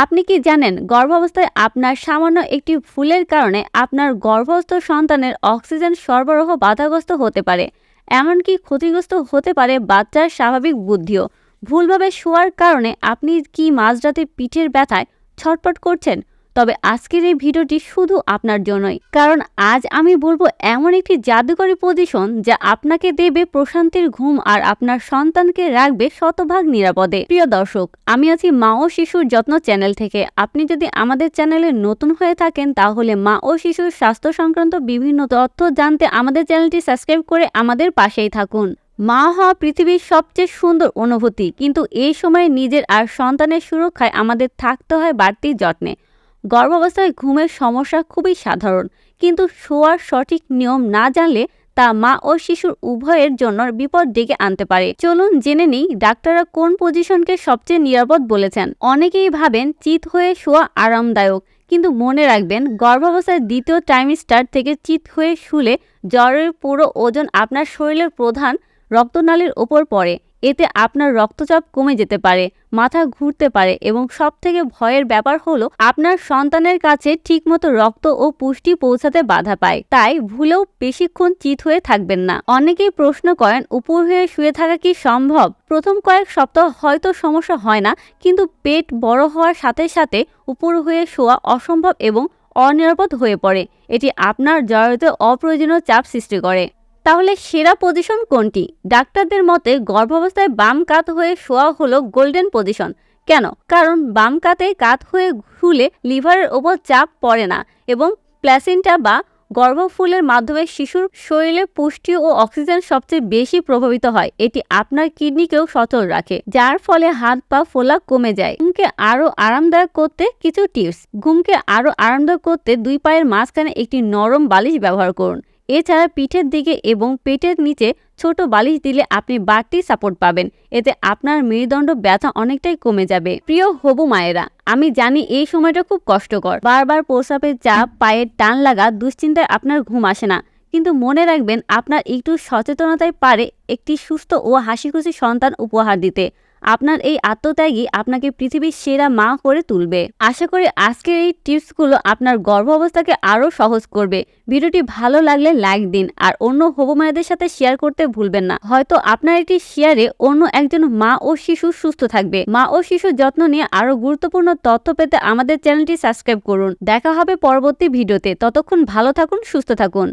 আপনি কি জানেন গর্ভাবস্থায় আপনার সামান্য একটি ভুলের কারণে আপনার গর্ভস্থ সন্তানের অক্সিজেন সরবরাহ বাধাগ্রস্ত হতে পারে, এমনকি ক্ষতিগ্রস্ত হতে পারে বাচ্চার স্বাভাবিক বুদ্ধিও। ভুলভাবে শোয়ার কারণে আপনি কি মাঝরাতে পিঠের ব্যথায় ছটফট করছেন? তবে আজকের এই ভিডিওটি শুধু আপনার জন্যই, কারণ আজ আমি বলবো এমন একটি জাদুকরী পজিশন যা আপনাকে দেবে প্রশান্তির ঘুম আর আপনার সন্তানকে রাখবে শতভাগ নিরাপদে। প্রিয় দর্শক, আমি আছি মা ও শিশুর যত্ন চ্যানেল থেকে। আপনি যদি আমাদের চ্যানেলে নতুন হয়ে থাকেন তাহলে মা ও শিশুর স্বাস্থ্য সংক্রান্ত বিভিন্ন তথ্য জানতে আমাদের চ্যানেলটি সাবস্ক্রাইব করে আমাদের পাশেই থাকুন। মা হওয়া পৃথিবীর সবচেয়ে সুন্দর অনুভূতি, কিন্তু এই সময়ে নিজের আর সন্তানের সুরক্ষায় আমাদের থাকতে হয় বাড়তি যত্নে। গর্ভাবস্থায় ঘুমের সমস্যা খুবই সাধারণ, কিন্তু শোয়ার সঠিক নিয়ম না জানলে তা মা ও শিশুর উভয়ের জন্য বিপদ ডেকে আনতে পারে। চলুন জেনে নিই ডাক্তাররা কোন পজিশনকে সবচেয়ে নিরাপদ বলেছেন। অনেকেই ভাবেন চিত হয়ে শোয়া আরামদায়ক, কিন্তু মনে রাখবেন গর্ভাবস্থায় দ্বিতীয় ট্রাইমিস্টার থেকে চিত হয়ে শুলে জ্বরের পুরো ওজন আপনার শরীরের প্রধান রক্তনালীর ওপর পড়ে। এতে আপনার রক্তচাপ কমে যেতে পারে, মাথা ঘুরতে পারে এবং সবথেকে ভয়ের ব্যাপার হলো আপনার সন্তানের কাছে ঠিকমতো রক্ত ও পুষ্টি পৌঁছাতে বাধা পায়। তাই ভুলেও বেশিক্ষণ চিত হয়ে থাকবেন না। অনেকেই প্রশ্ন করেন উপর হয়ে শুয়ে থাকা কি সম্ভব? প্রথম কয়েক সপ্তাহ হয়তো সমস্যা হয় না, কিন্তু পেট বড় হওয়ার সাথে সাথে উপর হয়ে শোয়া অসম্ভব এবং অনিরাপদ হয়ে পড়ে। এটি আপনার জরায়ুতে অপ্রয়োজনীয় চাপ সৃষ্টি করে। তাহলে সেরা পজিশন কোনটি? ডাক্তারদের মতে গর্ভাবস্থায় বাম কাত হয়ে শোয়া হলো গোল্ডেন পজিশন। কেন? কারণ বাম কাতে কাত হয়ে শুলে লিভারের ওপর চাপ পড়ে না এবং প্ল্যাসেন্টা বা গর্ভফুলের মাধ্যমে শিশুর শরীরে পুষ্টি ও অক্সিজেন সবচেয়ে বেশি প্রভাবিত হয়। এটি আপনার কিডনিকেও সচল রাখে, যার ফলে হাত পা ফোলা কমে যায়। ঘুমকে আরো আরামদায়ক করতে কিছু টিপস। ঘুমকে আরো আরামদায়ক করতে দুই পায়ের মাঝখানে একটি নরম বালিশ ব্যবহার করুন। এছাড়া পিঠের দিকে এবং পেটের নিচে ছোট বালিশ দিলে আপনি বাড়তি সাপোর্ট পাবেন। এতে আপনার মেরুদণ্ড ব্যথা অনেকটাই কমে যাবে। প্রিয় হবু মায়েরা, আমি জানি এই সময়টা খুব কষ্টকর। বারবার প্রস্রাবের চাপ, পায়ের টান লাগা, দুশ্চিন্তায় আপনার ঘুম আসে না। কিন্তু মনে রাখবেন আপনার একটু সচেতনতাই পারে একটি সুস্থ ও হাসিখুশি সন্তান উপহার দিতে। আপনার এই আত্মত্যাগই আপনাকে পৃথিবীর সেরা মা করে তুলবে। আশা করি আজকের এই টিপসগুলো আপনার গর্ভ অবস্থাকে আরও সহজ করবে। ভিডিওটি ভালো লাগলে লাইক দিন আর অন্য হবু মায়েদের সাথে শেয়ার করতে ভুলবেন না। হয়তো আপনার একটি শেয়ারে অন্য একজন মা ও শিশু সুস্থ থাকবে। মা ও শিশুর যত্ন নিয়ে আরও গুরুত্বপূর্ণ তথ্য পেতে আমাদের চ্যানেলটি সাবস্ক্রাইব করুন। দেখা হবে পরবর্তী ভিডিওতে। ততক্ষণ ভালো থাকুন, সুস্থ থাকুন।